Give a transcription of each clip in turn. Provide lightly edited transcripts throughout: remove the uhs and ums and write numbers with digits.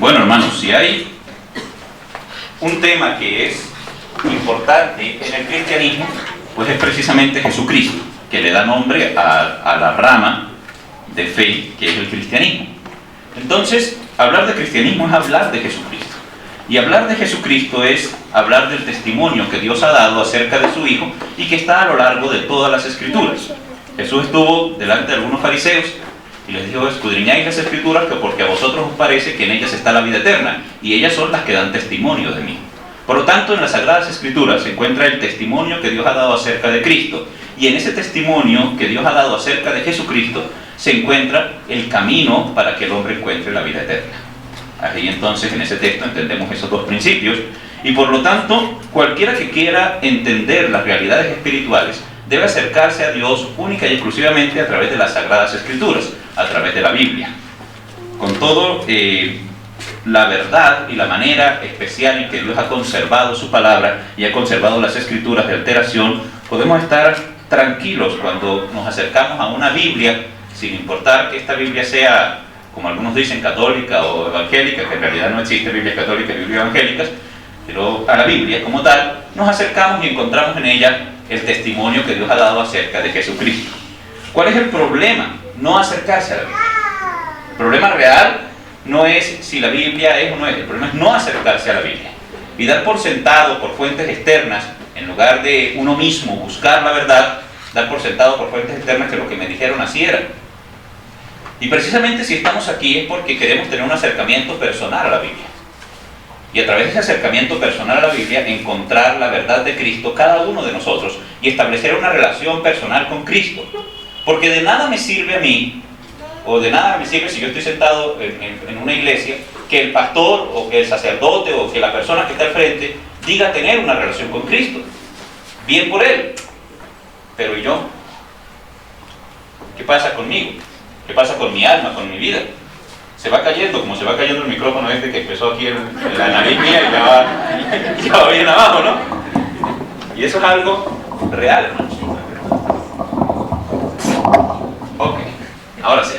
Bueno, hermanos, si hay un tema que es importante en el cristianismo, pues es precisamente Jesucristo, que le da nombre a la rama de fe que es el cristianismo. Entonces, hablar de cristianismo es hablar de Jesucristo. Y hablar de Jesucristo es hablar del testimonio que Dios ha dado acerca de su Hijo y que está a lo largo de todas las Escrituras. Jesús estuvo delante de algunos fariseos y les dijo: escudriñáis las Escrituras, porque a vosotros os parece que en ellas está la vida eterna, y ellas son las que dan testimonio de mí. Por lo tanto, en las Sagradas Escrituras se encuentra el testimonio que Dios ha dado acerca de Cristo, y en ese testimonio que Dios ha dado acerca de Jesucristo se encuentra el camino para que el hombre encuentre la vida eterna. Ahí entonces en ese texto entendemos esos dos principios, y por lo tanto cualquiera que quiera entender las realidades espirituales debe acercarse a Dios única y exclusivamente a través de las Sagradas Escrituras, a través de la Biblia, con todo la verdad y la manera especial en que Dios ha conservado su palabra y ha conservado las Escrituras de alteración. Podemos estar tranquilos cuando nos acercamos a una Biblia, sin importar que esta Biblia sea, como algunos dicen, católica o evangélica, que en realidad no existe Biblia católica y Biblia evangélicas, pero a la Biblia como tal, nos acercamos y encontramos en ella el testimonio que Dios ha dado acerca de Jesucristo. ¿Cuál es el problema? No acercarse a la Biblia. El problema real no es si la Biblia es o no es, el problema es no acercarse a la Biblia y dar por sentado por fuentes externas, en lugar de uno mismo buscar la verdad, dar por sentado por fuentes externas que lo que me dijeron así era. Y precisamente si estamos aquí es porque queremos tener un acercamiento personal a la Biblia. Y a través de ese acercamiento personal a la Biblia, encontrar la verdad de Cristo, cada uno de nosotros, y establecer una relación personal con Cristo. Porque de nada me sirve a mí, o de nada me sirve si yo estoy sentado en una iglesia, que el pastor, o que el sacerdote, o que la persona que está al frente, diga tener una relación con Cristo. Bien por él. Pero ¿y yo? ¿Qué pasa conmigo? ¿Qué pasa con mi alma, con mi vida? Se va cayendo, como se va cayendo el micrófono este que empezó aquí en la nariz mía y ya va bien abajo, ¿no? Y eso es algo real, hermanos. Ok, ahora sí.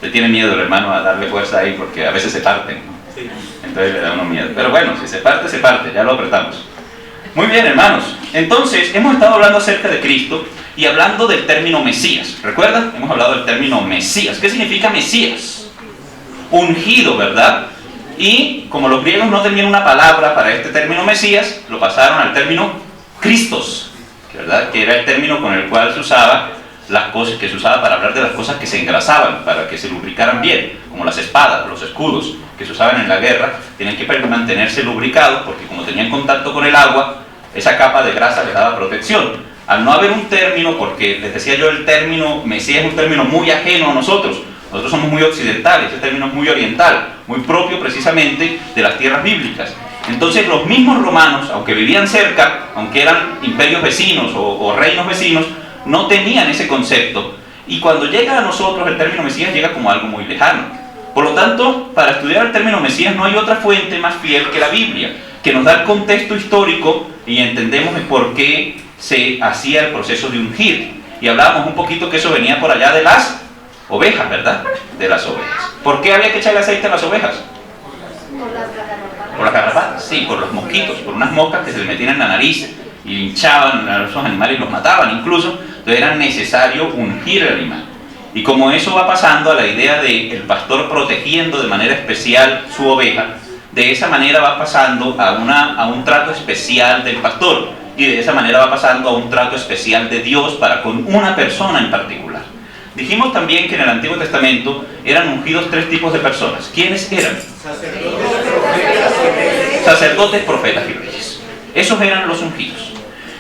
Le tiene miedo el hermano a darle fuerza ahí porque a veces se parten, ¿no? Entonces le da uno miedo. Pero bueno, si se parte, ya lo apretamos. Muy bien, hermanos. Entonces, hemos estado hablando acerca de Cristo y hablando del término Mesías. ¿Recuerdan? Hemos hablado del término Mesías. ¿Qué significa Mesías? Ungido, ¿verdad? Y como los griegos no tenían una palabra para este término Mesías, lo pasaron al término Christos, ¿verdad? Que era el término con el cual se usaba las cosas, que se usaba para hablar de las cosas que se engrasaban, para que se lubricaran bien, como las espadas, los escudos que se usaban en la guerra, tenían que mantenerse lubricados porque como tenían contacto con el agua, esa capa de grasa les daba protección. Al no haber un término, porque les decía yo, el término Mesías es un término muy ajeno a nosotros somos muy occidentales, ese término es muy oriental, muy propio precisamente de las tierras bíblicas. Entonces los mismos romanos, aunque vivían cerca, aunque eran imperios vecinos o reinos vecinos, no tenían ese concepto, y cuando llega a nosotros el término Mesías llega como algo muy lejano. Por lo tanto, para estudiar el término Mesías no hay otra fuente más fiel que la Biblia, que nos da el contexto histórico y entendemos el por qué se hacía el proceso de ungir. Y hablábamos un poquito que eso venía por allá de las ovejas, ¿verdad? De las ovejas. ¿Por qué había que echarle aceite a las ovejas? Por las garrapatas, sí, por los mosquitos, por unas moscas que se les metían en la nariz y hinchaban a esos animales y los mataban incluso. Entonces era necesario ungir el animal. Y como eso va pasando a la idea del pastor protegiendo de manera especial su oveja, de esa manera va pasando a un trato especial del pastor, y de esa manera va pasando a un trato especial de Dios para con una persona en particular. Dijimos también que en el Antiguo Testamento eran ungidos tres tipos de personas. ¿Quiénes eran? Sacerdotes, profetas y reyes. Esos eran los ungidos.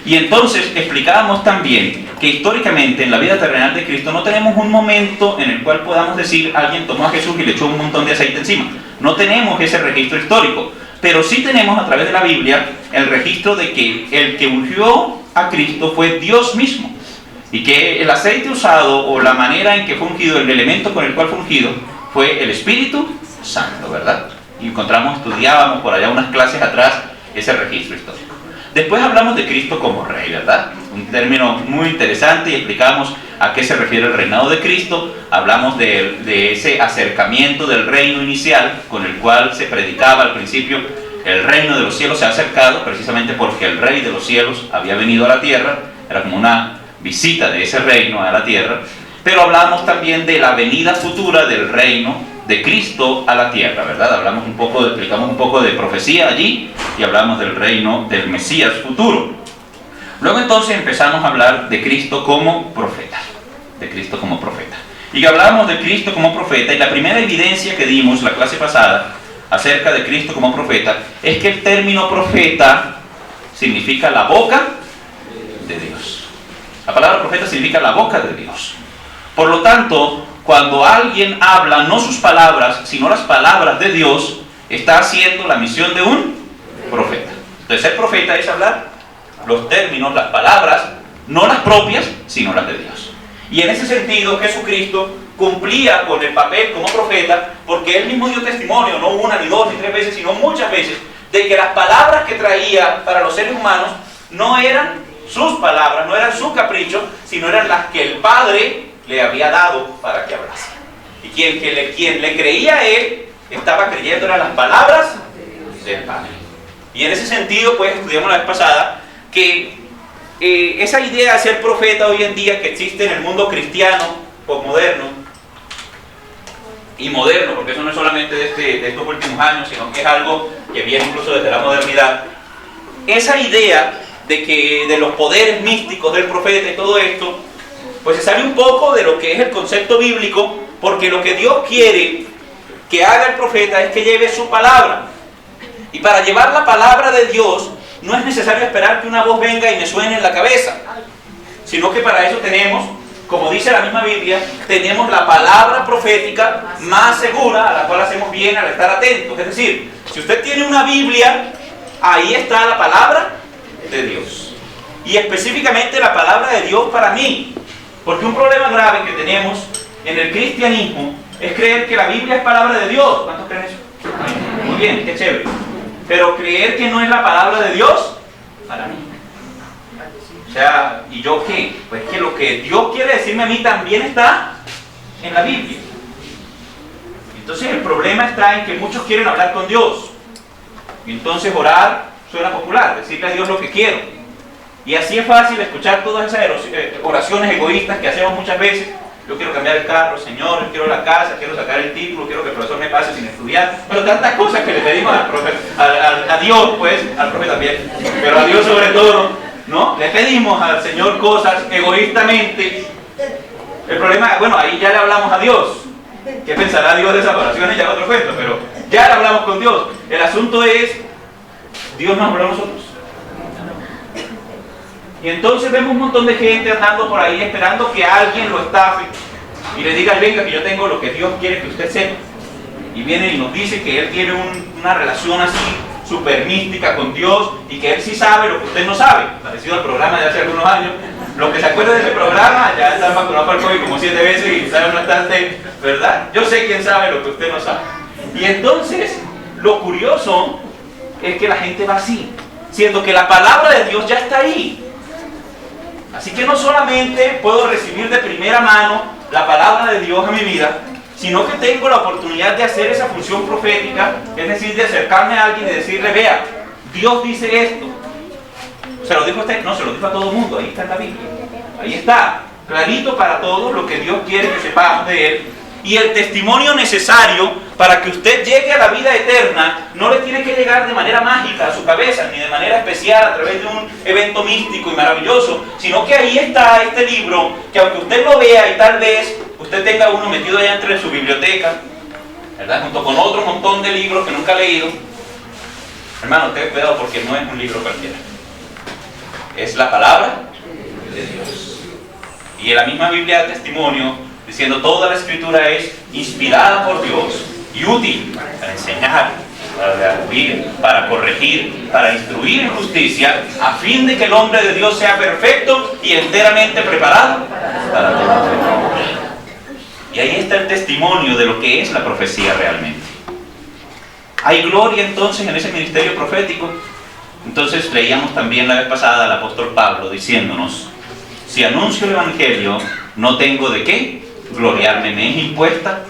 Y entonces explicábamos también que históricamente en la vida terrenal de Cristo no tenemos un momento en el cual podamos decir alguien tomó a Jesús y le echó un montón de aceite encima. No tenemos ese registro histórico, pero sí tenemos a través de la Biblia el registro de que el que ungió a Cristo fue Dios mismo, y que el aceite usado o la manera en que fue ungido, el elemento con el cual fue ungido, fue el Espíritu Santo, ¿verdad? Y estudiábamos por allá unas clases atrás ese registro histórico. Después hablamos de Cristo como Rey, ¿verdad? un término muy interesante, y explicamos a qué se refiere el reinado de Cristo. Hablamos de ese acercamiento del reino inicial con el cual se predicaba al principio: el reino de los cielos se ha acercado, precisamente porque el rey de los cielos había venido a la tierra. Era como una visita de ese reino a la tierra. Pero hablamos también de la venida futura del reino de Cristo a la tierra, ¿verdad? Explicamos un poco de profecía allí, y hablamos del reino del Mesías futuro. Luego entonces empezamos a hablar de Cristo como profeta, de Cristo como profeta. Y hablamos de Cristo como profeta, y la primera evidencia que dimos la clase pasada acerca de Cristo como profeta es que el término profeta significa la boca de Dios. La palabra profeta significa la boca de Dios. Por lo tanto, cuando alguien habla no sus palabras, sino las palabras de Dios, está haciendo la misión de un profeta. Entonces, ser profeta es hablar los términos, las palabras, no las propias, sino las de Dios. Y en ese sentido, Jesucristo cumplía con el papel como profeta, porque Él mismo dio testimonio, no una, ni dos, ni tres veces, sino muchas veces, de que las palabras que traía para los seres humanos no eran sus palabras, no eran su capricho, sino eran las que el Padre le había dado para que hablase. Y quien le creía a Él, estaba creyendo en las palabras del Padre. Y en ese sentido, pues, estudiamos la vez pasada que esa idea de ser profeta hoy en día que existe en el mundo cristiano, posmoderno, y moderno, porque eso no es solamente de estos últimos años, sino que es algo que viene incluso desde la modernidad. Esa idea de los poderes místicos del profeta y todo esto, pues se sale un poco de lo que es el concepto bíblico, porque lo que Dios quiere que haga el profeta es que lleve su palabra. Y para llevar la palabra de Dios no es necesario esperar que una voz venga y me suene en la cabeza, sino que para eso tenemos, como dice la misma Biblia, tenemos la palabra profética más segura, a la cual hacemos bien al estar atentos. Es decir, si usted tiene una Biblia, ahí está la palabra de Dios. Y específicamente la palabra de Dios para mí. Porque un problema grave que tenemos en el cristianismo es creer que la Biblia es palabra de Dios. ¿Cuántos creen eso? Muy bien, qué chévere. Pero creer que no es la palabra de Dios, para mí. O sea, ¿y yo qué? Pues que lo que Dios quiere decirme a mí también está en la Biblia. Entonces el problema está en que muchos quieren hablar con Dios. Y entonces orar suena popular, decirle a Dios lo que quiero. Y así es fácil escuchar todas esas oraciones egoístas que hacemos muchas veces. Yo quiero cambiar el carro, Señor, quiero la casa, quiero sacar el título, quiero que el profesor me pase sin estudiar. Pero tantas cosas que le pedimos a Dios, pues, al profe también, pero a Dios sobre todo, ¿no? Le pedimos al Señor cosas egoístamente. El problema, bueno, ahí ya le hablamos a Dios. ¿Qué pensará Dios de esas oraciones? Ya otro cuento, pero ya le hablamos con Dios. El asunto es, Dios nos habló a nosotros. Y entonces vemos un montón de gente andando por ahí esperando que alguien lo estafe y le diga: venga, que yo tengo lo que Dios quiere que usted sepa. Y viene y nos dice que él tiene una relación así súper mística con Dios y que él sí sabe lo que usted no sabe. Parecido al programa de hace algunos años. Los que se acuerdan de ese programa ya están vacunados para el COVID como 7 veces y saben bastante, ¿verdad? Yo sé quién sabe lo que usted no sabe. Y entonces, lo curioso es que la gente va así, siendo que la palabra de Dios ya está ahí. Así que no solamente puedo recibir de primera mano la palabra de Dios a mi vida, sino que tengo la oportunidad de hacer esa función profética, es decir, de acercarme a alguien y decirle: vea, Dios dice esto. ¿Se lo dijo a usted? No, se lo dijo a todo el mundo, ahí está en la Biblia. Ahí está, clarito para todos lo que Dios quiere que sepamos de Él. Y el testimonio necesario para que usted llegue a la vida eterna no le tiene que llegar de manera mágica a su cabeza, ni de manera especial a través de un evento místico y maravilloso, sino que ahí está este libro, que aunque usted lo vea y tal vez usted tenga uno metido allá entre su biblioteca, ¿verdad?, junto con otro montón de libros que nunca ha leído, hermano, tenga cuidado porque no es un libro cualquiera. Es la palabra de Dios. Y en la misma Biblia da testimonio diciendo: toda la escritura es inspirada por Dios y útil para enseñar, para redarguir, para corregir, para instruir en justicia, a fin de que el hombre de Dios sea perfecto y enteramente preparado para toda buena obra. Y ahí está el testimonio de lo que es la profecía realmente. Hay gloria entonces en ese ministerio profético. Entonces leíamos también la vez pasada al apóstol Pablo diciéndonos Si anuncio el Evangelio, no tengo de qué gloriarme, me es impuesta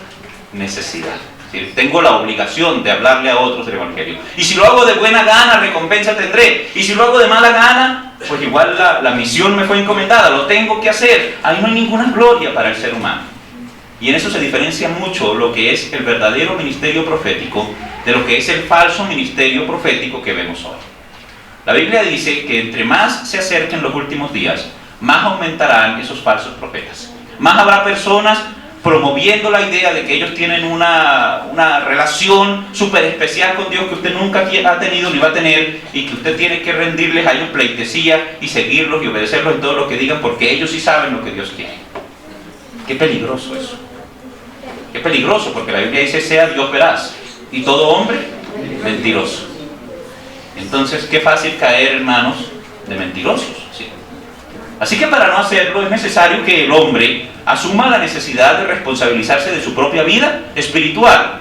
necesidad. Es decir, tengo la obligación de hablarle a otros del Evangelio. Y si lo hago de buena gana, recompensa tendré. Y si lo hago de mala gana, pues igual la misión me fue encomendada, lo tengo que hacer. Ahí no hay ninguna gloria para el ser humano. Y en eso se diferencia mucho lo que es el verdadero ministerio profético de lo que es el falso ministerio profético que vemos hoy. La Biblia dice que entre más se acerquen los últimos días, más aumentarán esos falsos profetas. Más habrá personas promoviendo la idea de que ellos tienen una relación súper especial con Dios que usted nunca ha tenido ni va a tener, y que usted tiene que rendirles a ellos pleitesía y seguirlos y obedecerlos en todo lo que digan, porque ellos sí saben lo que Dios quiere. Qué peligroso eso. Qué peligroso, porque la Biblia dice: sea Dios veraz y todo hombre mentiroso. Entonces, qué fácil caer en manos de mentirosos, ¿sí? Así que para no hacerlo es necesario que el hombre asuma la necesidad de responsabilizarse de su propia vida espiritual.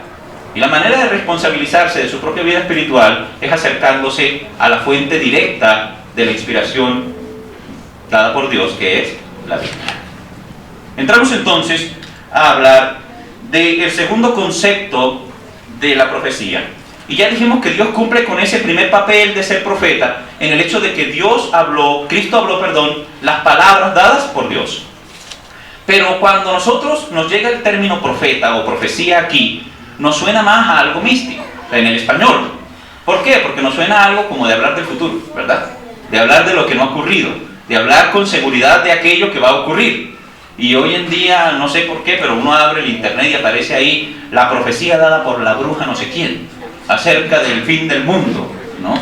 Y la manera de responsabilizarse de su propia vida espiritual es acercándose a la fuente directa de la inspiración dada por Dios, que es la Biblia. Entramos entonces a hablar del segundo concepto de la profecía. Y ya dijimos que Dios cumple con ese primer papel de ser profeta en el hecho de que Cristo habló, las palabras dadas por Dios. Pero cuando nos llega el término profeta o profecía aquí, nos suena más a algo místico, en el español. ¿Por qué? Porque nos suena a algo como de hablar del futuro, ¿verdad? De hablar de lo que no ha ocurrido, de hablar con seguridad de aquello que va a ocurrir. Y hoy en día, no sé por qué, pero uno abre el internet y aparece ahí la profecía dada por la bruja no sé quién, acerca del fin del mundo, ¿no?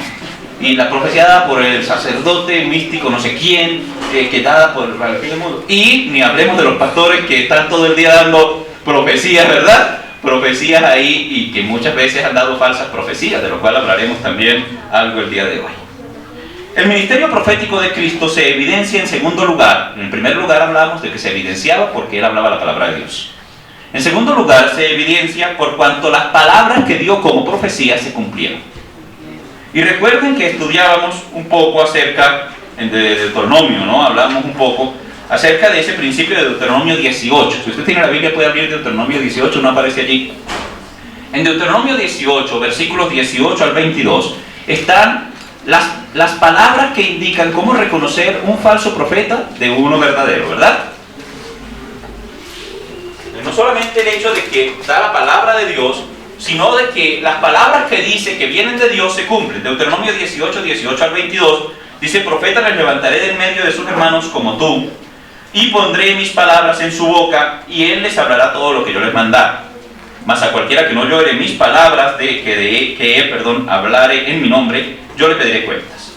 Y la profecía dada por el sacerdote místico no sé quién, que dada por el fin del mundo. Y ni hablemos de los pastores que están todo el día dando profecías, ¿verdad? Profecías ahí, y que muchas veces han dado falsas profecías, de lo cual hablaremos también algo el día de hoy. El ministerio profético de Cristo se evidencia en segundo lugar. En primer lugar hablamos de que se evidenciaba porque Él hablaba la palabra de Dios. En segundo lugar se evidencia por cuanto las palabras que dio como profecía se cumplieron. Y recuerden que estudiábamos un poco acerca de Deuteronomio, ¿no? Hablábamos un poco acerca de ese principio de Deuteronomio 18. Si usted tiene la Biblia puede abrir Deuteronomio 18, no aparece allí. En Deuteronomio 18, versículos 18 al 22, están las palabras que indican cómo reconocer un falso profeta de uno verdadero, ¿verdad? No solamente el hecho de que da la palabra de Dios, sino de que las palabras que dice que vienen de Dios se cumplen. Deuteronomio 18, 18 al 22, dice: profeta les levantaré del medio de sus hermanos como tú, y pondré mis palabras en su boca, y él les hablará todo lo que yo les mandare. Mas a cualquiera que no oyere mis palabras hablare en mi nombre, yo le pediré cuentas.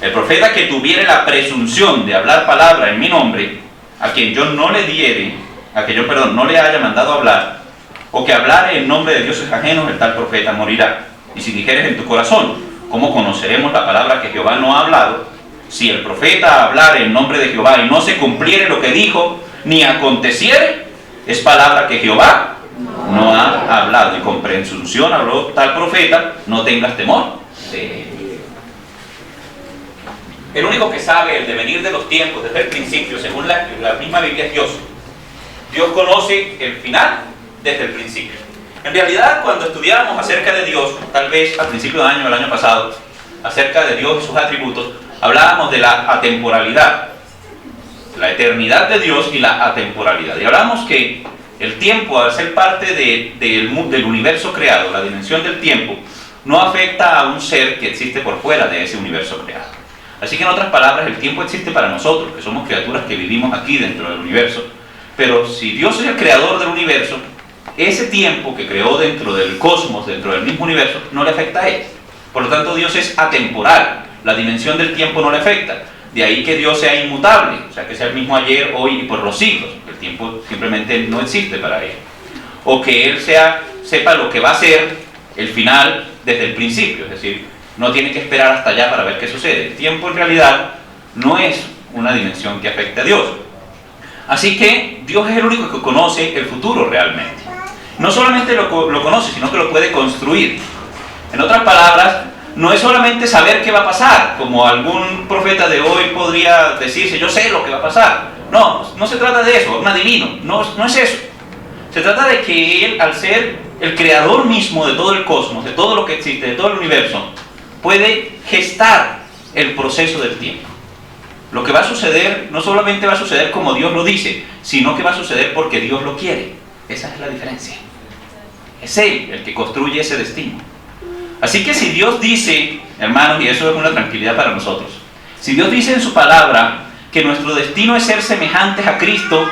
El profeta que tuviere la presunción de hablar palabra en mi nombre, a quien yo no le haya mandado hablar, o que hablare en nombre de dioses ajenos, el tal profeta morirá. Y si dijeres en tu corazón: ¿cómo conoceremos la palabra que Jehová no ha hablado? Si el profeta hablare en nombre de Jehová y no se cumpliere lo que dijo, ni aconteciere, es palabra que Jehová no ha hablado. Y con presunción habló tal profeta, no tengas temor de él. El único que sabe el devenir de los tiempos desde el principio, según la misma Biblia, es Dios. Dios conoce el final desde el principio. En realidad, cuando estudiábamos acerca de Dios, tal vez al principio del año, el año pasado, acerca de Dios y sus atributos, hablábamos de la atemporalidad, la eternidad de Dios y la atemporalidad. Y hablamos que el tiempo, al ser parte del universo creado, la dimensión del tiempo, no afecta a un ser que existe por fuera de ese universo creado. Así que en otras palabras, el tiempo existe para nosotros, que somos criaturas que vivimos aquí dentro del universo. Pero si Dios es el creador del universo, ese tiempo que creó dentro del cosmos, dentro del mismo universo, no le afecta a él. Por lo tanto, Dios es atemporal. La dimensión del tiempo no le afecta. De ahí que Dios sea inmutable, o sea, que sea el mismo ayer, hoy y por los siglos. El tiempo simplemente no existe para él. O que él sepa lo que va a ser el final desde el principio, es decir, no tiene que esperar hasta allá para ver qué sucede. El tiempo en realidad no es una dimensión que afecte a Dios. Así que Dios es el único que conoce el futuro realmente. No solamente lo conoce, sino que lo puede construir. En otras palabras, no es solamente saber qué va a pasar, como algún profeta de hoy podría decirse, yo sé lo que va a pasar. No, no se trata de eso, un adivino, no es eso. Se trata de que Él, al ser el creador mismo de todo el cosmos, de todo lo que existe, de todo el universo, puede gestar el proceso del tiempo. Lo que va a suceder no solamente va a suceder como Dios lo dice, sino que va a suceder porque Dios lo quiere. Esa es la diferencia. Es Él el que construye ese destino. Así que si Dios dice, hermanos, y eso es una tranquilidad para nosotros, si Dios dice en su palabra que nuestro destino es ser semejantes a Cristo,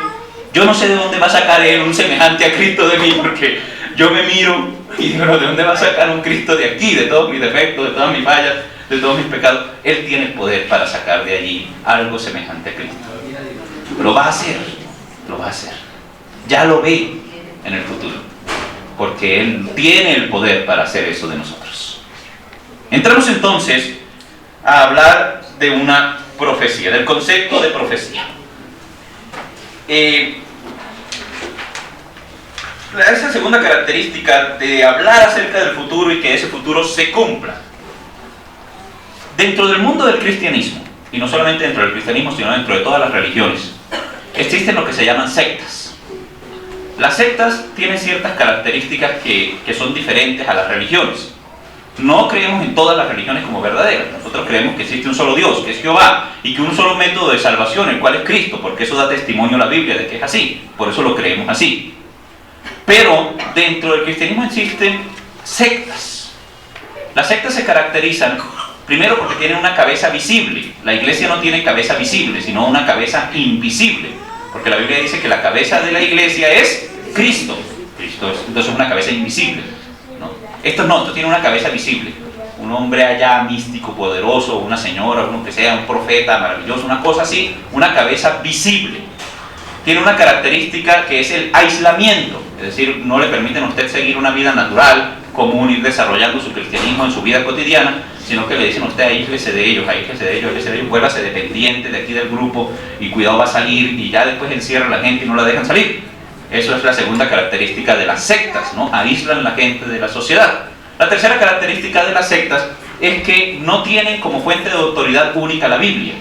yo no sé de dónde va a sacar Él un semejante a Cristo de mí, porque yo me miro y digo, ¿de dónde va a sacar un Cristo de aquí, de todos mis defectos, de todas mis fallas, de todos mis pecados? Él tiene el poder para sacar de allí algo semejante a Cristo. Lo va a hacer, lo va a hacer. Ya lo ve en el futuro, porque Él tiene el poder para hacer eso de nosotros. Entramos entonces a hablar de una profecía, del concepto de profecía. Esa segunda característica de hablar acerca del futuro y que ese futuro se cumpla. Dentro del mundo del cristianismo, y no solamente dentro del cristianismo, sino dentro de todas las religiones, existen lo que se llaman sectas. Las sectas tienen ciertas características que son diferentes a las religiones. No creemos en todas las religiones como verdaderas. Nosotros creemos que existe un solo Dios, que es Jehová, y que un solo método de salvación, el cual es Cristo, porque eso da testimonio a la Biblia de que es así. Por eso lo creemos así. Pero dentro del cristianismo existen sectas. Las sectas se caracterizan, primero, porque tienen una cabeza visible. La iglesia no tiene cabeza visible, sino una cabeza invisible. Porque la Biblia dice que la cabeza de la iglesia es Cristo. Cristo es entonces una cabeza invisible, ¿no? Estos tienen una cabeza visible. Un hombre allá místico, poderoso, una señora, uno que sea, un profeta maravilloso, una cosa así, una cabeza visible. Tiene una característica que es el aislamiento, es decir, no le permiten a usted seguir una vida natural, común, ir desarrollando su cristianismo en su vida cotidiana, sino que le dicen a usted, aíslese de ellos, vuélvase dependiente de aquí del grupo y cuidado, va a salir, y ya después encierra a la gente y no la dejan salir. Eso es la segunda característica de las sectas, ¿no? Aíslan a la gente de la sociedad. La tercera característica de las sectas es que no tienen como fuente de autoridad única la Biblia,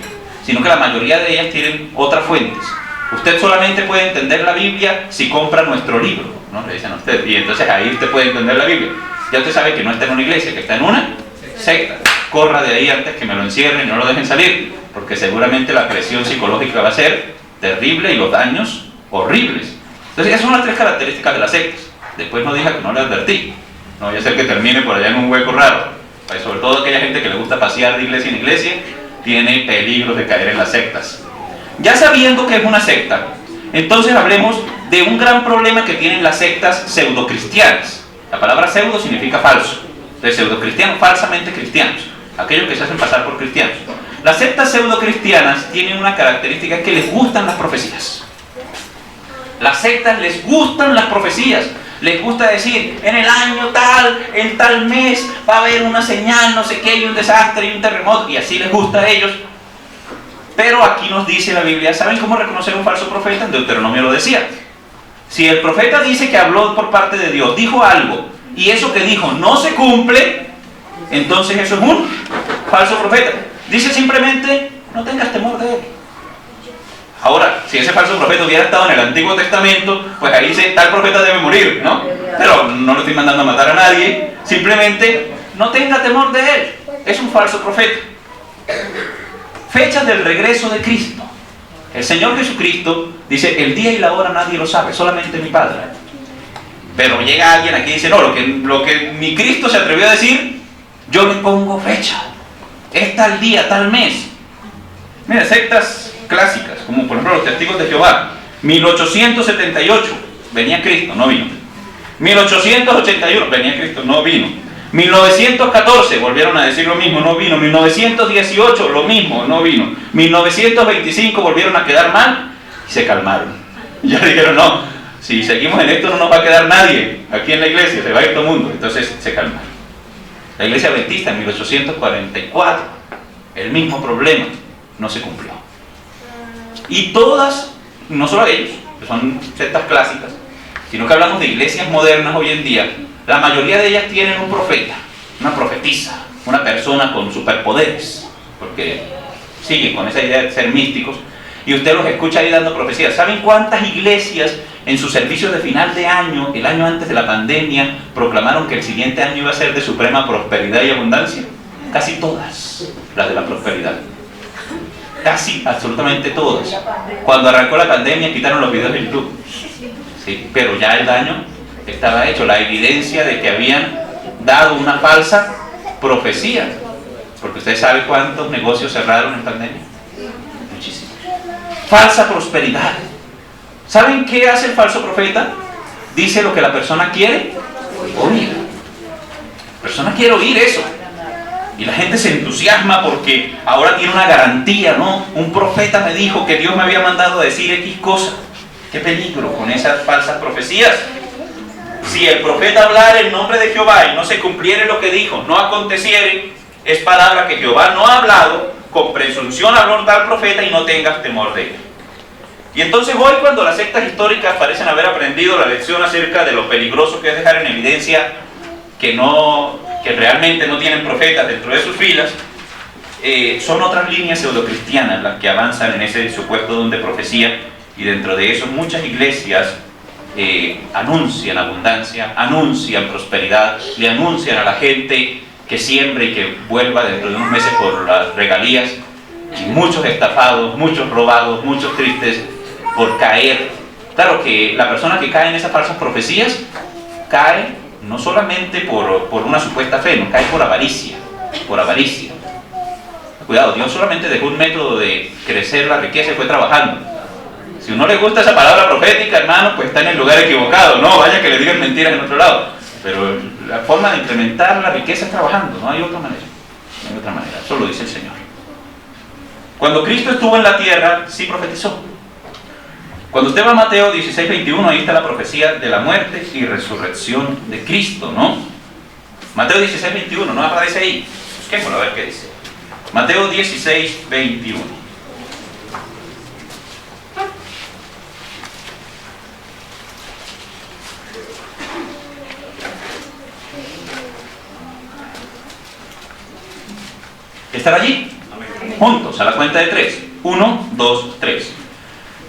sino que la mayoría de ellas tienen otras fuentes. Usted solamente puede entender la Biblia si compra nuestro libro, ¿no? Le dicen a usted, y entonces ahí usted puede entender la Biblia. Ya usted sabe que no está en una iglesia, que está en una secta. Corra de ahí antes que me lo encierren y no lo dejen salir, porque seguramente la presión psicológica va a ser terrible y los daños horribles. Entonces esas son las tres características de las sectas. Después no diga que no le advertí. No vaya a ser que termine por allá en un hueco raro. Sobre todo aquella gente que le gusta pasear de iglesia en iglesia, tiene peligro de caer en las sectas. Ya sabiendo que es una secta, entonces hablemos de un gran problema que tienen las sectas pseudocristianas. La palabra pseudo significa falso. Entonces pseudocristianos, falsamente cristianos, aquellos que se hacen pasar por cristianos. Las sectas pseudocristianas tienen una característica, que les gustan las profecías. Las sectas les gustan las profecías. Les gusta decir, en el año tal, en tal mes, va a haber una señal, no sé qué, y un desastre, y un terremoto, y así les gusta a ellos. Pero aquí nos dice la Biblia, ¿saben cómo reconocer un falso profeta? En Deuteronomio lo decía. Si el profeta dice que habló por parte de Dios, dijo algo, y eso que dijo no se cumple, entonces eso es un falso profeta. Dice simplemente, no tengas temor de él. Ahora, si ese falso profeta hubiera estado en el Antiguo Testamento, pues ahí dice, tal profeta debe morir, ¿no? Pero no lo estoy mandando a matar a nadie, simplemente, no tenga temor de él. Es un falso profeta. Fechas del regreso de Cristo. El Señor Jesucristo dice, el día y la hora nadie lo sabe, solamente mi Padre. Pero llega alguien aquí y dice, no, lo que mi Cristo se atrevió a decir, yo le pongo fecha. Es tal día, tal mes. Mira, sectas clásicas, como por ejemplo los Testigos de Jehová. 1878, venía Cristo, no vino. 1881, venía Cristo, no vino. 1914, volvieron a decir lo mismo, no vino. 1918, lo mismo, no vino. 1925, volvieron a quedar mal y se calmaron. Y ya dijeron, no, si seguimos en esto no nos va a quedar nadie aquí en la iglesia, se va a ir todo el mundo. Entonces se calmaron. La iglesia adventista en 1844, el mismo problema, no se cumplió. Y todas, no solo ellos, que son sectas clásicas, sino que hablamos de iglesias modernas hoy en día, la mayoría de ellas tienen un profeta, una profetisa, una persona con superpoderes, porque sigue con esa idea de ser místicos, y usted los escucha ahí dando profecías. ¿Saben cuántas iglesias en sus servicios de final de año, el año antes de la pandemia, proclamaron que el siguiente año iba a ser de suprema prosperidad y abundancia? Casi todas las de la prosperidad. Casi, absolutamente todas. Cuando arrancó la pandemia quitaron los videos de YouTube. Sí, pero ya el daño estaba hecho, la evidencia de que habían dado una falsa profecía. Porque usted sabe cuántos negocios cerraron en pandemia. Muchísimos. Falsa prosperidad. ¿Saben qué hace el falso profeta? Dice lo que la persona quiere oír. La persona quiere oír eso. Y la gente se entusiasma porque ahora tiene una garantía, ¿no? Un profeta me dijo que Dios me había mandado a decir X cosa. ¡Qué peligro con esas falsas profecías! Si el profeta hablara en nombre de Jehová y no se cumpliere lo que dijo, no aconteciere, es palabra que Jehová no ha hablado, con presunción habló tal profeta y no tengas temor de él. Y entonces hoy, cuando las sectas históricas parecen haber aprendido la lección acerca de lo peligroso que es dejar en evidencia que realmente no tienen profetas dentro de sus filas, son otras líneas pseudocristianas las que avanzan en ese supuesto don de profecía, y dentro de eso muchas iglesias anuncian abundancia, anuncian prosperidad, le anuncian a la gente que siembre y que vuelva dentro de unos meses por las regalías, y muchos estafados, muchos robados, muchos tristes por caer. Claro que la persona que cae en esas falsas profecías cae no solamente por una supuesta fe, no, cae por avaricia, por avaricia. Cuidado, Dios solamente dejó un método de crecer la riqueza y fue trabajando. Si uno le gusta esa palabra profética, hermano, pues está en el lugar equivocado. No, vaya que le digan mentiras en otro lado. Pero la forma de incrementar la riqueza es trabajando, no hay otra manera. No hay otra manera, eso lo dice el Señor. Cuando Cristo estuvo en la tierra, sí profetizó. Cuando usted va a Mateo 16, 21, ahí está la profecía de la muerte y resurrección de Cristo, ¿no? Mateo 16, 21, ¿no aparece ahí? Busquémoslo a ver qué dice. Mateo 16, 21. ¿Estar allí? Juntos, a la cuenta de 3. 1, 2, 3.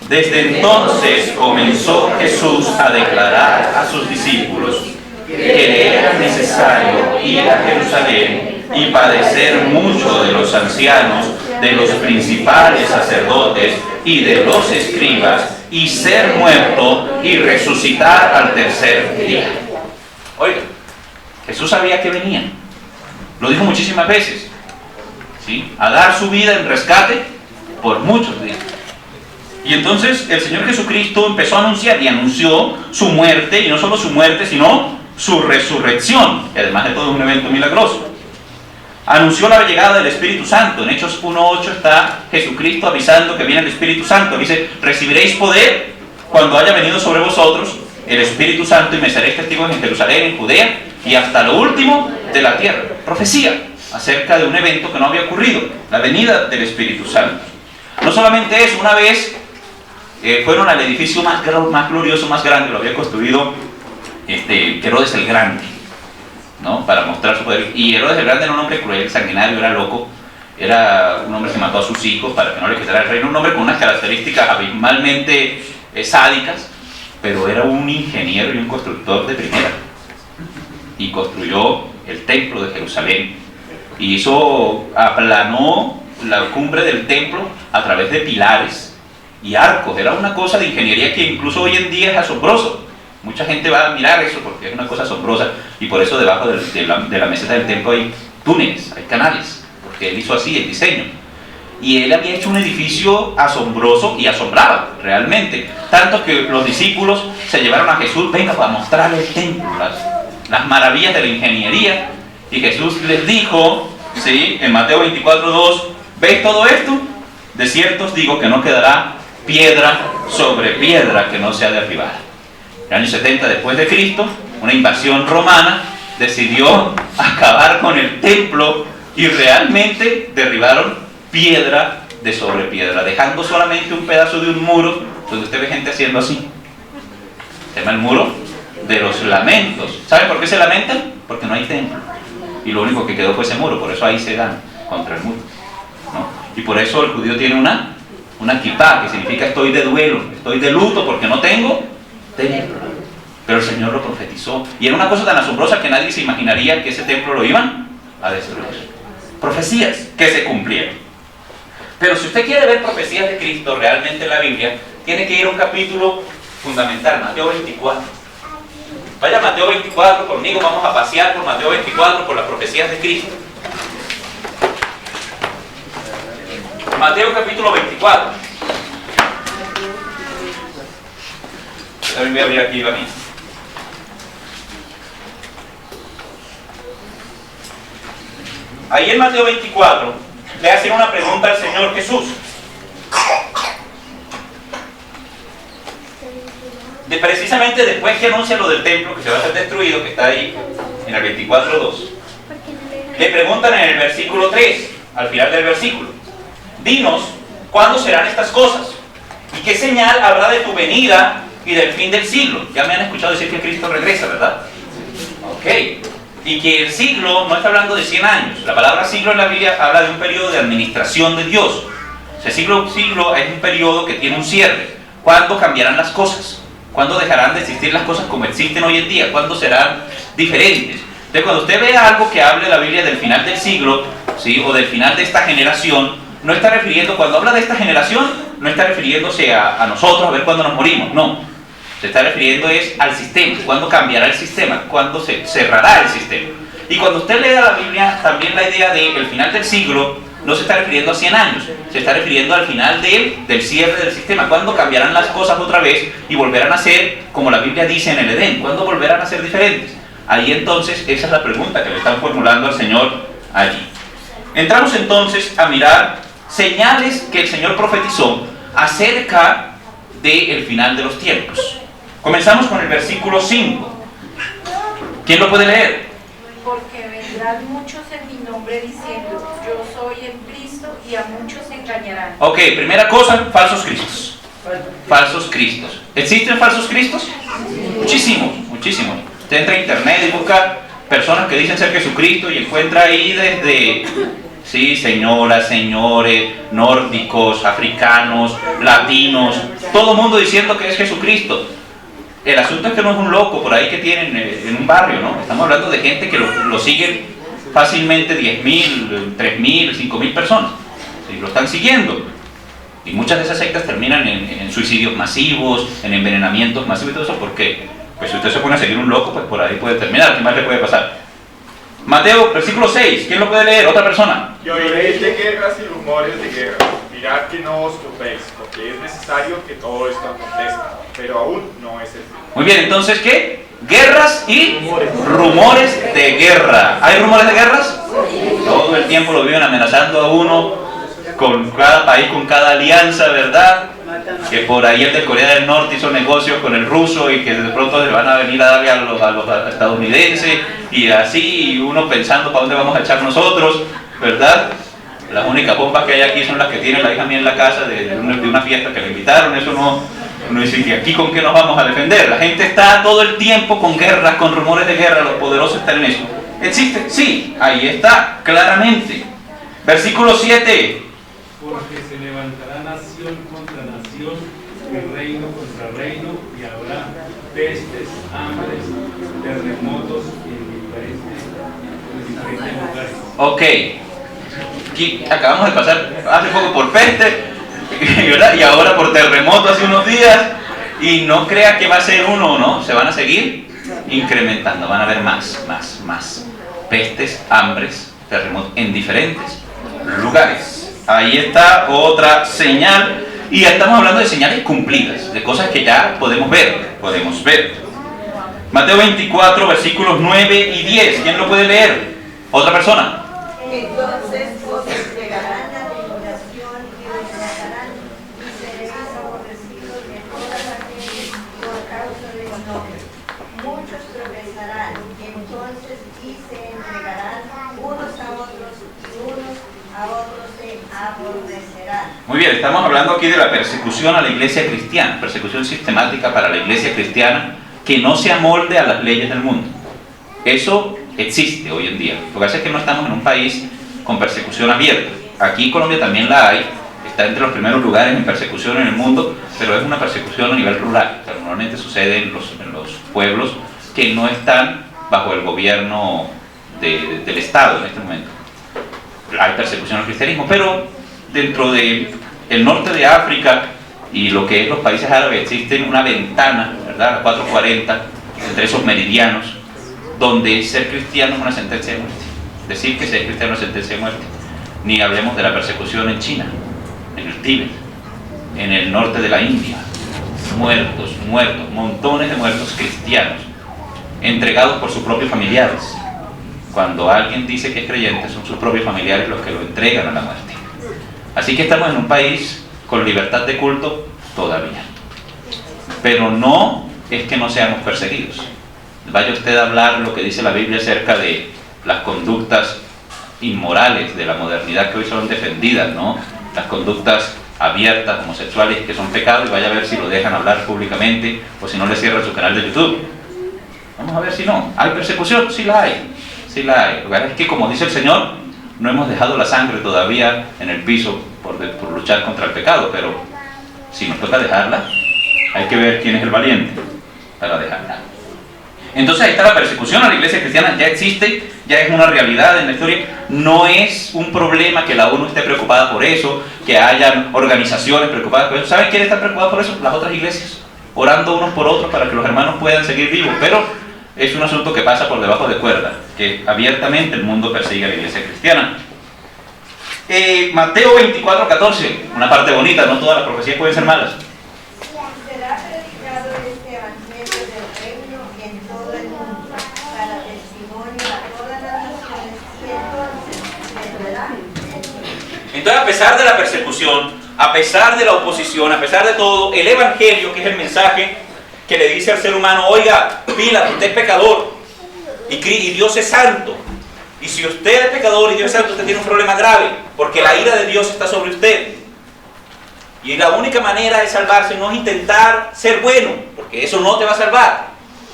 Desde entonces comenzó Jesús a declarar a sus discípulos que le era necesario ir a Jerusalén y padecer mucho de los ancianos, de los principales sacerdotes y de los escribas, y ser muerto y resucitar al tercer día. Oiga, Jesús sabía que venía. Lo dijo muchísimas veces. ¿Sí? A dar su vida en rescate por muchos días. Y entonces el Señor Jesucristo empezó a anunciar, y anunció su muerte, y no solo su muerte, sino su resurrección, que además de todo es un evento milagroso. Anunció la llegada del Espíritu Santo. En Hechos 1:8 está Jesucristo avisando que viene el Espíritu Santo. Dice: recibiréis poder cuando haya venido sobre vosotros el Espíritu Santo, y me seréis testigos en Jerusalén, en Judea y hasta lo último de la tierra. Profecía acerca de un evento que no había ocurrido, la venida del Espíritu Santo. No solamente eso, una vez fueron al edificio más glorioso, más grande, lo había construido Herodes el Grande, ¿no? Para mostrar su poder. Y Herodes el Grande era un hombre cruel, sanguinario, era loco, era un hombre que mató a sus hijos para que no le quitara el reino, un hombre con unas características abismalmente sádicas, pero era un ingeniero y un constructor de primera, y construyó el templo de Jerusalén, y aplanó la cumbre del templo a través de pilares y arcos. Era una cosa de ingeniería que incluso hoy en día es asombroso. Mucha gente va a mirar eso porque es una cosa asombrosa, y por eso debajo de la meseta del templo hay túneles, hay canales, porque él hizo así el diseño. Y él había hecho un edificio asombroso y asombraba realmente, tanto que los discípulos se llevaron a Jesús: venga, para mostrarle el templo, las maravillas de la ingeniería. Y Jesús les dijo, ¿sí?, en Mateo 24:2, ¿veis todo esto? De cierto os digo que no quedará piedra sobre piedra que no sea derribada. En el año 70 después de Cristo, una invasión romana decidió acabar con el templo, y realmente derribaron piedra de sobre piedra, dejando solamente un pedazo de un muro donde usted ve gente haciendo así. Se llama el muro de los lamentos. ¿Saben por qué se lamentan? Porque no hay templo. y lo único que quedó fue ese muro, por eso ahí se dan contra el muro, ¿no? Y por eso el judío tiene una kipá, que significa estoy de duelo, estoy de luto porque no tengo templo. Pero el Señor lo profetizó, y era una cosa tan asombrosa que nadie se imaginaría que ese templo lo iban a destruir. Profecías que se cumplieron. Pero si usted quiere ver profecías de Cristo realmente en la Biblia, tiene que ir a un capítulo fundamental, Mateo 24. Vaya a Mateo 24 conmigo, vamos a pasear por Mateo 24 por las profecías de Cristo. Mateo capítulo 24. Yo también voy a abrir aquí la mía. Ahí en Mateo 24 le hacen una pregunta al Señor Jesús. Precisamente después que anuncia lo del templo que se va a ser destruido, que está ahí en el 24:2, le preguntan en el versículo 3, al final del versículo: dinos, ¿cuándo serán estas cosas? ¿Y qué señal habrá de tu venida y del fin del siglo? Ya me han escuchado decir que Cristo regresa, ¿verdad? Ok. Y que el siglo no está hablando de 100 años. La palabra siglo en la Biblia habla de un periodo de administración de Dios. O sea, siglo es un periodo que tiene un cierre. ¿Cuándo cambiarán las cosas? ¿Cuándo dejarán de existir las cosas como existen hoy en día? ¿Cuándo serán diferentes? Entonces, cuando usted vea algo que hable la Biblia del final del siglo, ¿sí?, o del final de esta generación, no está refiriendo, cuando habla de esta generación, no está refiriéndose a nosotros, a ver cuándo nos morimos, no. Se está refiriendo es al sistema, cuándo cambiará el sistema, cuándo se cerrará el sistema. Y cuando usted lea la Biblia, también la idea del final del siglo no se está refiriendo a 100 años, se está refiriendo al final del cierre del sistema, cuándo cambiarán las cosas otra vez y volverán a ser como la Biblia dice en el Edén, cuándo volverán a ser diferentes. Ahí entonces, esa es la pregunta que le están formulando al Señor allí. Entramos entonces a mirar señales que el Señor profetizó acerca del final de los tiempos. Comenzamos con el versículo 5. ¿Quién lo puede leer? Porque vendrán muchos en mi nombre diciendo, yo soy el Cristo, y a muchos engañarán. Ok, primera cosa, falsos cristos. Falsos cristos. ¿Existen falsos cristos? Muchísimos, muchísimos. Usted entra a internet y busca personas que dicen ser Jesucristo y encuentra ahí desde, sí, señoras, señores, nórdicos, africanos, latinos, todo el mundo diciendo que es Jesucristo. El asunto es que no es un loco por ahí que tienen en un barrio, ¿no? Estamos hablando de gente que lo siguen fácilmente 10.000, 3.000, 5.000 personas. ¿Sí? Lo están siguiendo. Y muchas de esas sectas terminan en suicidios masivos, en envenenamientos masivos y todo eso. ¿Por qué? Pues si usted se pone a seguir un loco, pues por ahí puede terminar. ¿Qué más le puede pasar? Mateo, versículo 6. ¿Quién lo puede leer? ¿Otra persona? Y oiréis de guerras y rumores de guerra. Mirad que no os turbéis, porque es necesario que todo esto acontezca, pero aún no es el fin. Muy bien, entonces, ¿qué? Guerras y rumores de guerra. ¿Hay rumores de guerras? Todo el tiempo lo viven amenazando a uno, con cada país, con cada alianza, ¿verdad? Que por ahí el de Corea del Norte hizo negocios con el ruso y que de pronto le van a venir a darle a los estadounidenses y así, y uno pensando para dónde vamos a echar nosotros, ¿verdad? Las únicas bombas que hay aquí son las que tiene la hija mía en la casa de una fiesta que le invitaron. Eso no dice que aquí con qué nos vamos a defender. La gente está todo el tiempo con guerras, con rumores de guerra, los poderosos están en eso. ¿Existe? Sí, ahí está, claramente. Versículo 7. Porque se levantará nación contra nación y reino contra reino, y habrá pestes, hambres, terremotos en diferentes lugares. Ok. Aquí acabamos de pasar hace poco por peste, ¿verdad? Y ahora por terremoto hace unos días, y no crea que va a ser uno o no, se van a seguir incrementando, van a haber más pestes, hambres, terremotos en diferentes lugares. Ahí está otra señal, y ya estamos hablando de señales cumplidas, de cosas que ya podemos ver. Mateo 24, versículos 9 y 10, ¿quién lo puede leer? ¿Otra persona? Entonces os entregarán la tribulación y os matarán, y seréis aborrecidos de todas las gentes por causa de mi nombre. Muchos tropezarán, entonces y se entregarán unos a otros, y unos a otros se aborrecerán. Muy bien, estamos hablando aquí de la persecución a la iglesia cristiana, persecución sistemática para la iglesia cristiana que no se amolde a las leyes del mundo. Eso existe hoy en día. Lo que pasa es que no estamos en un país con persecución abierta. Aquí en Colombia también la hay, está entre los primeros lugares en persecución en el mundo, pero es una persecución a nivel rural. O sea, normalmente sucede en los pueblos que no están bajo el gobierno del Estado en este momento. Hay persecución al cristianismo, pero dentro del norte de África y lo que es los países árabes existe una ventana, ¿verdad? A 440, entre esos meridianos, donde ser cristiano es una sentencia de muerte. Decir que ser cristiano es sentencia de muerte. Ni hablemos de la persecución en China, en el Tíbet, en el norte de la India. Muertos, montones de muertos cristianos, entregados por sus propios familiares. Cuando alguien dice que es creyente, son sus propios familiares los que lo entregan a la muerte. Así que estamos en un país con libertad de culto todavía. Pero no es que no seamos perseguidos. Vaya usted a hablar lo que dice la Biblia acerca de las conductas inmorales de la modernidad que hoy son defendidas, ¿no? Las conductas abiertas, homosexuales, que son pecados, y vaya a ver si lo dejan hablar públicamente o si no le cierran su canal de YouTube. Vamos a ver si no. ¿Hay persecución? Sí la hay. Sí la hay. Lo que es que, como dice el Señor, no hemos dejado la sangre todavía en el piso por luchar contra el pecado, pero si nos toca dejarla, hay que ver quién es el valiente para dejarla. Entonces ahí está la persecución a la iglesia cristiana, ya existe, ya es una realidad en la historia. No es un problema que la ONU esté preocupada por eso, que hayan organizaciones preocupadas por eso. ¿Saben quién está preocupado por eso? Las otras iglesias, orando unos por otros para que los hermanos puedan seguir vivos, pero es un asunto que pasa por debajo de cuerda, que abiertamente el mundo persigue a la iglesia cristiana. Mateo 24:14, una parte bonita, no todas las profecías pueden ser malas. Será predicado este evangelio del reino en todo el mundo, para testimonio a todas las naciones, y entonces vendrá. Entonces, a pesar de la persecución, a pesar de la oposición, a pesar de todo, el evangelio, que es el mensaje que le dice al ser humano: oiga, pila, usted es pecador y Dios es santo. Y si usted es pecador y Dios es santo, usted tiene un problema grave, porque la ira de Dios está sobre usted. Y la única manera de salvarse no es intentar ser bueno, porque eso no te va a salvar.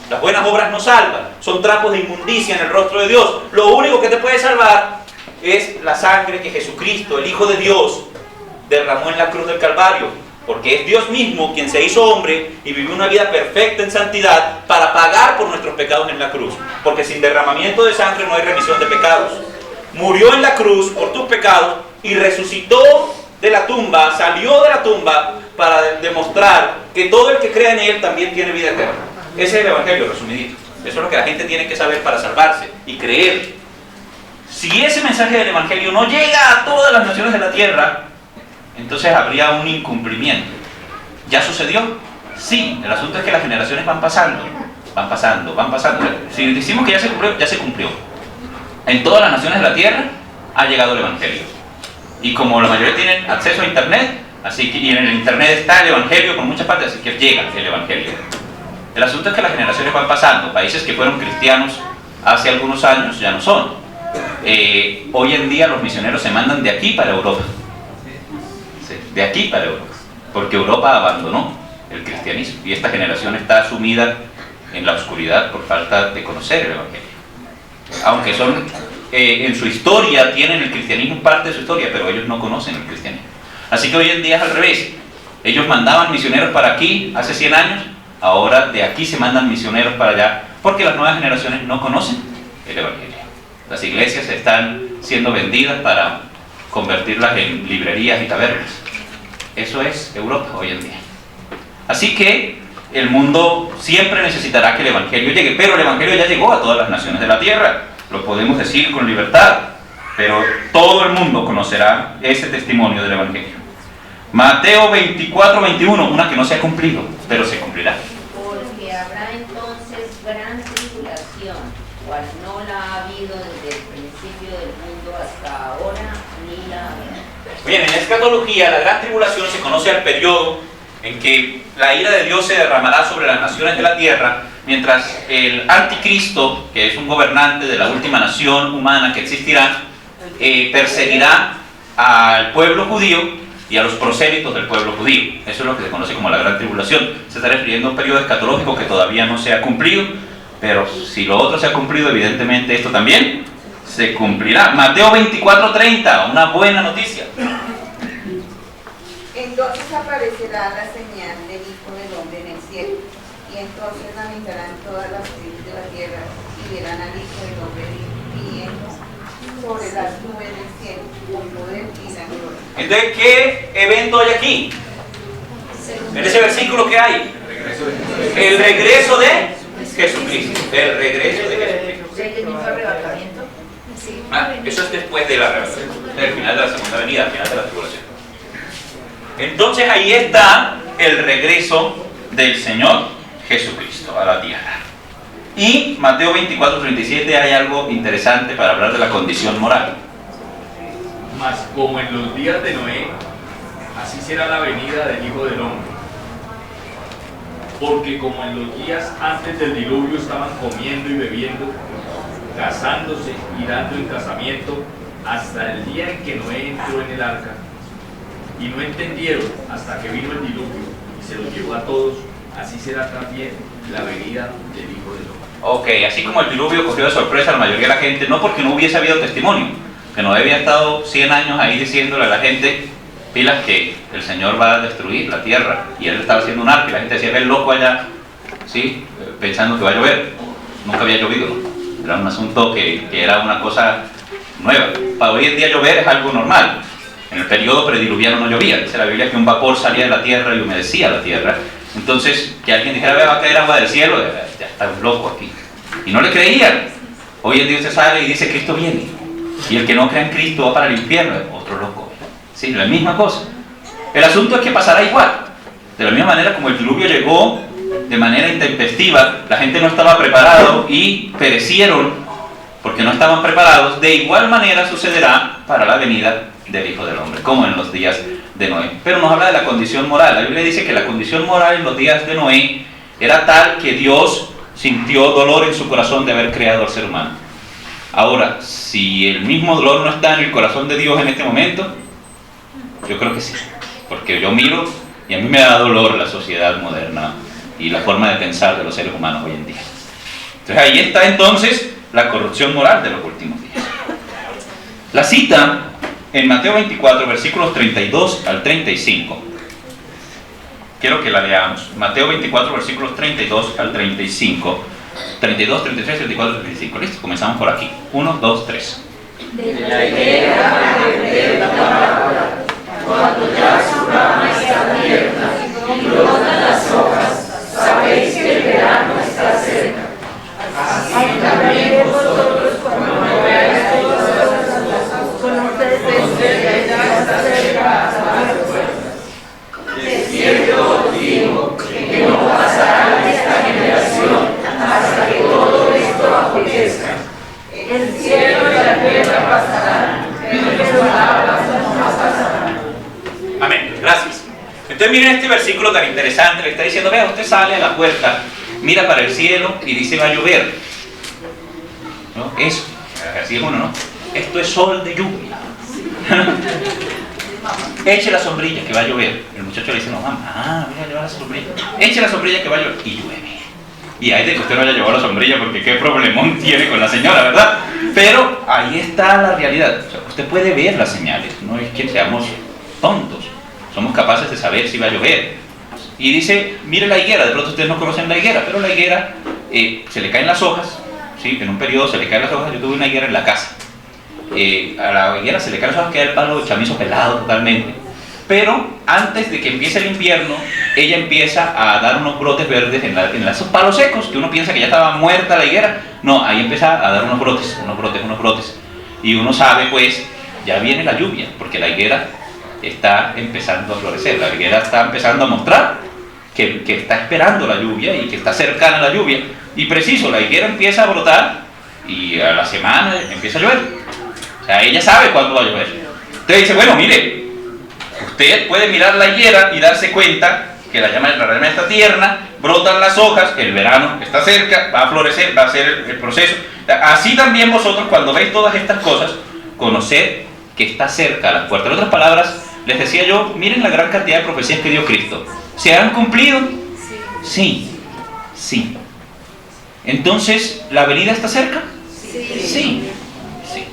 Las buenas obras no salvan, son trapos de inmundicia en el rostro de Dios. Lo único que te puede salvar es la sangre que Jesucristo, el Hijo de Dios, derramó en la cruz del Calvario. Porque es Dios mismo quien se hizo hombre y vivió una vida perfecta en santidad para pagar por nuestros pecados en la cruz. Porque sin derramamiento de sangre no hay remisión de pecados. Murió en la cruz por tus pecados y resucitó de la tumba, salió de la tumba para demostrar que todo el que crea en Él también tiene vida eterna. Ese es el evangelio resumidito. Eso es lo que la gente tiene que saber para salvarse y creer. Si ese mensaje del evangelio no llega a todas las naciones de la tierra, entonces habría un incumplimiento. ¿Ya sucedió? Sí, el asunto es que las generaciones van pasando. Si decimos que ya se cumplió. En todas las naciones de la tierra ha llegado el evangelio. Y como la mayoría tienen acceso a internet, así que, y en el internet está el evangelio por muchas partes, así que llega el evangelio. El asunto es que las generaciones van pasando. Países que fueron cristianos hace algunos años ya no son. Hoy en día los misioneros se mandan de aquí para Europa. De aquí para Europa, porque Europa abandonó el cristianismo y esta generación está sumida en la oscuridad por falta de conocer el evangelio. Aunque son en su historia, tienen el cristianismo parte de su historia, pero ellos no conocen el cristianismo. Así que hoy en día es al revés. Ellos mandaban misioneros para aquí hace 100 años, ahora de aquí se mandan misioneros para allá, porque las nuevas generaciones no conocen el evangelio. Las iglesias están siendo vendidas para convertirlas en librerías y tabernas. Eso es Europa hoy en día. Así que el mundo siempre necesitará que el evangelio llegue, pero el evangelio ya llegó a todas las naciones de la tierra. Lo podemos decir con libertad, pero todo el mundo conocerá ese testimonio del evangelio. Mateo 24:21, una que no se ha cumplido, pero se cumplirá. Porque habrá entonces gran tribulación, cual no la ha habido desde el principio del mundo hasta ahora, ni la habrá. Bien, en la escatología, la gran tribulación se conoce al periodo en que la ira de Dios se derramará sobre las naciones de la tierra, mientras el anticristo, que es un gobernante de la última nación humana que existirá, perseguirá al pueblo judío y a los prosélitos del pueblo judío. Eso es lo que se conoce como la gran tribulación. Se está refiriendo a un periodo escatológico que todavía no se ha cumplido, pero si lo otro se ha cumplido, evidentemente esto también se cumplirá. Mateo 24:30, una buena noticia. Entonces aparecerá la señal del Hijo del Hombre en el cielo, y entonces lamentarán todas las tribus de la tierra, y verán al Hijo del Hombre viniendo sobre las nubes del cielo, con poder y gran gloria. Entonces, ¿qué evento hay aquí? En ese versículo, ¿qué hay? El regreso de Jesucristo. El regreso de Jesucristo. ¿El mismo arrebatamiento? Sí. Eso es después de la revelación, del final de la segunda venida, al final de la tribulación. Entonces ahí está el regreso del Señor Jesucristo a la tierra. Y Mateo 24:37 hay algo interesante para hablar de la condición moral. Mas como en los días de Noé, así será la venida del Hijo del Hombre. Porque como en los días antes del diluvio estaban comiendo y bebiendo, casándose y dando en casamiento, hasta el día en que Noé entró en el arca, y no entendieron hasta que vino el diluvio y se los llevó a todos, así será también la venida del Hijo del Hombre. Ok, así como el diluvio cogió de sorpresa a la mayoría de la gente, no porque no hubiese habido testimonio, que no había estado 100 años ahí diciéndole a la gente, pilas que el Señor va a destruir la tierra, y él estaba haciendo un arca y la gente decía, ve el loco allá, ¿sí? Pensando que va a llover. Nunca había llovido, ¿no? Era un asunto que era una cosa nueva. Para hoy en día llover es algo normal. En el periodo prediluviano no llovía. Dice la Biblia que un vapor salía de la tierra y humedecía la tierra. Entonces, que alguien dijera, va a caer agua del cielo, ya está un loco aquí. Y no le creían. Hoy en día usted sale y dice, Cristo viene. Y el que no crea en Cristo va para el infierno, otro loco. Sí, la misma cosa. El asunto es que pasará igual. De la misma manera como el diluvio llegó de manera intempestiva, la gente no estaba preparado y perecieron porque no estaban preparados, de igual manera sucederá para la venida del Hijo del Hombre, como en los días de Noé. Pero nos habla de la condición moral. La Biblia dice que la condición moral en los días de Noé era tal que Dios sintió dolor en su corazón de haber creado al ser humano. Ahora, si el mismo dolor no está en el corazón de Dios en este momento, yo creo que sí, porque yo miro y a mí me da dolor la sociedad moderna y la forma de pensar de los seres humanos hoy en día. Entonces ahí está entonces la corrupción moral de los últimos días. La cita en Mateo 24, versículos 32 al 35. Quiero que la leamos. Mateo 24, versículos 32 al 35. 32, 33, 34, 35. Listo, comenzamos por aquí. 1, 2, 3. De la higuera, cuando ya su rama está abierta y brotan las hojas, sabéis que el verano está cerca. Así también vosotros, cuando veáis todas estas cosas, conocéis que la edad está cerca hasta las puertas. De cierto os digo que no pasará esta generación hasta que todo esto acontezca. El cielo y la tierra pasarán, pero mis palabras no pasarán. Amén, gracias. Entonces miren este versículo tan interesante, le está diciendo, vea, usted sale a la puerta, mira para el cielo y dice va a llover. ¿No? Eso, así es uno, ¿no? Esto es sol de lluvia. Eche la sombrilla que va a llover. El muchacho le dice, no mamá, voy a llevar la sombrilla. Eche la sombrilla que va a llover y llueve. Y hay de que usted no haya llevado la sombrilla porque qué problemón tiene con la señora, ¿verdad? Pero ahí está la realidad. O sea, usted puede ver las señales, no es que seamos tontos. Somos capaces de saber si va a llover. Y dice, mire la higuera, de pronto ustedes no conocen la higuera, pero la higuera se le caen las hojas, ¿sí? En un periodo se le caen las hojas. Yo tuve una higuera en la casa. A la higuera se le caen las hojas, queda el palo de chamizo pelado totalmente. Pero antes de que empiece el invierno, ella empieza a dar unos brotes verdes en esos palos secos, que uno piensa que ya estaba muerta la higuera. No, ahí empieza a dar unos brotes. Y uno sabe, pues, ya viene la lluvia, porque la higuera está empezando a florecer. La higuera está empezando a mostrar que está esperando la lluvia y que está cercana a la lluvia. Y preciso, la higuera empieza a brotar y a la semana empieza a llover. O sea, ella sabe cuándo va a llover. Entonces dice, bueno, mire, usted puede mirar la higuera y darse cuenta que la rama está tierna, brotan las hojas, el verano está cerca, va a florecer, va a ser el proceso. Así también vosotros, cuando veis todas estas cosas, conoced que está cerca a las puertas. En otras palabras, les decía yo, miren la gran cantidad de profecías que dio Cristo. ¿Se han cumplido? Sí. Entonces, ¿la venida está cerca? Sí. Sí.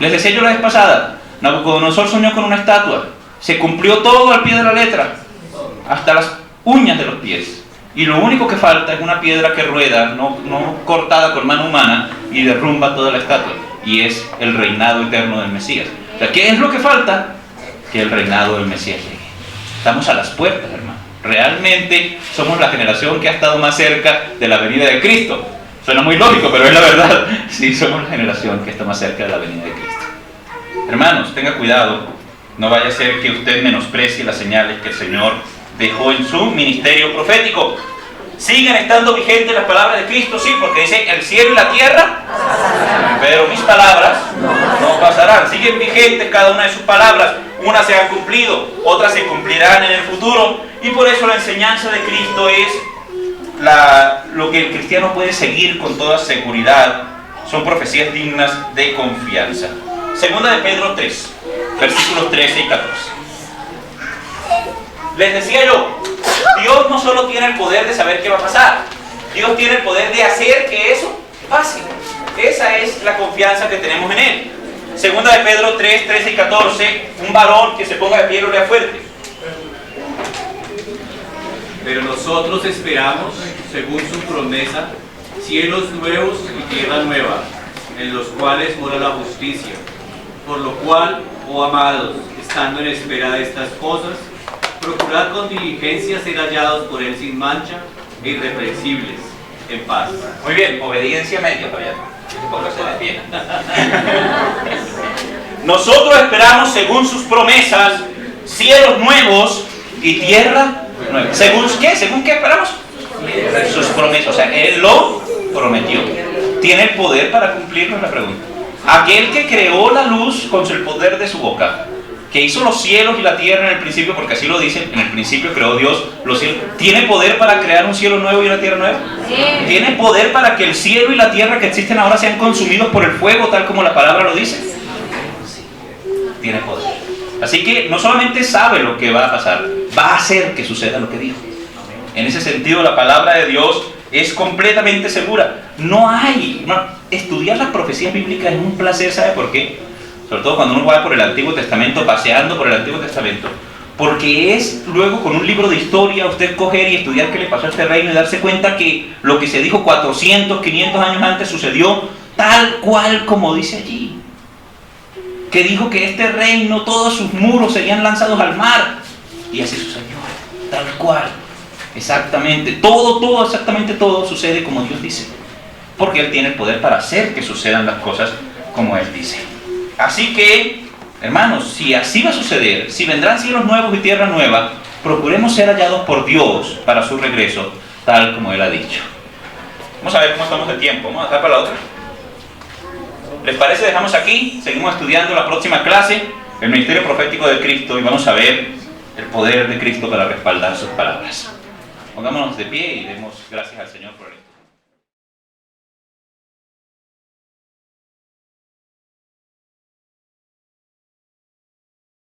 Les decía yo la vez pasada, Nabucodonosor soñó con una estatua. Se cumplió todo al pie de la letra, hasta las uñas de los pies. Y lo único que falta es una piedra que rueda, no cortada con mano humana, y derrumba toda la estatua. Y es el reinado eterno del Mesías. O sea, ¿qué es lo que falta? Que el reinado del Mesías llegue. Estamos a las puertas, hermano. Realmente somos la generación que ha estado más cerca de la venida de Cristo. Suena muy lógico, pero es la verdad. Sí, somos la generación que está más cerca de la venida de Cristo. Hermanos, tenga cuidado. No vaya a ser que usted menosprecie las señales que el Señor dejó en su ministerio profético. Siguen estando vigentes las palabras de Cristo, sí, porque dice el cielo y la tierra, pero mis palabras no pasarán. Siguen vigentes cada una de sus palabras. Unas se han cumplido, otras se cumplirán en el futuro. Y por eso la enseñanza de Cristo es lo que el cristiano puede seguir con toda seguridad. Son profecías dignas de confianza. Segunda de Pedro 3, versículos 13 y 14. Les decía yo, Dios no solo tiene el poder de saber qué va a pasar, Dios tiene el poder de hacer que eso pase. Esa es la confianza que tenemos en Él. Segunda de Pedro 3, 13 y 14, un varón que se ponga de pie lo lea fuerte. Pero nosotros esperamos, según su promesa, cielos nuevos y tierra nueva, en los cuales mora la justicia. Por lo cual, oh amados, estando en espera de estas cosas, procurad con diligencia ser hallados por Él sin mancha e irreprensibles, en paz. Muy bien, obediencia media todavía. Póngase de pie. Nosotros esperamos, según sus promesas, cielos nuevos y tierra nueva. ¿Según qué? ¿Según qué esperamos? Sus promesas. O sea, Él lo prometió. ¿Tiene el poder para cumplirnos? La pregunta. Aquel que creó la luz con el poder de su boca, que hizo los cielos y la tierra en el principio, porque así lo dicen, en el principio creó Dios los cielos. ¿Tiene poder para crear un cielo nuevo y una tierra nueva? Sí. ¿Tiene poder para que el cielo y la tierra que existen ahora sean consumidos por el fuego, tal como la palabra lo dice? Sí. Tiene poder. Así que no solamente sabe lo que va a pasar, va a hacer que suceda lo que dijo. En ese sentido, la palabra de Dios es completamente segura. Estudiar las profecías bíblicas es un placer, ¿sabe por qué? Sobre todo cuando uno va por el Antiguo Testamento, paseando por el Antiguo Testamento, porque es luego con un libro de historia usted coger y estudiar qué le pasó a este reino y darse cuenta que lo que se dijo 400, 500 años antes sucedió tal cual como dice allí. Que dijo que este reino, todos sus muros serían lanzados al mar, y así sucedió, tal cual, exactamente, exactamente todo sucede como Dios dice, porque Él tiene el poder para hacer que sucedan las cosas como Él dice. Así que, hermanos, si así va a suceder, si vendrán cielos nuevos y tierra nueva, procuremos ser hallados por Dios para su regreso, tal como Él ha dicho. Vamos a ver cómo estamos de tiempo. Vamos a dejar para la otra. ¿Les parece? Dejamos aquí, seguimos estudiando la próxima clase, el ministerio profético de Cristo, y vamos a ver el poder de Cristo para respaldar sus palabras. Pongámonos de pie y demos gracias al Señor por el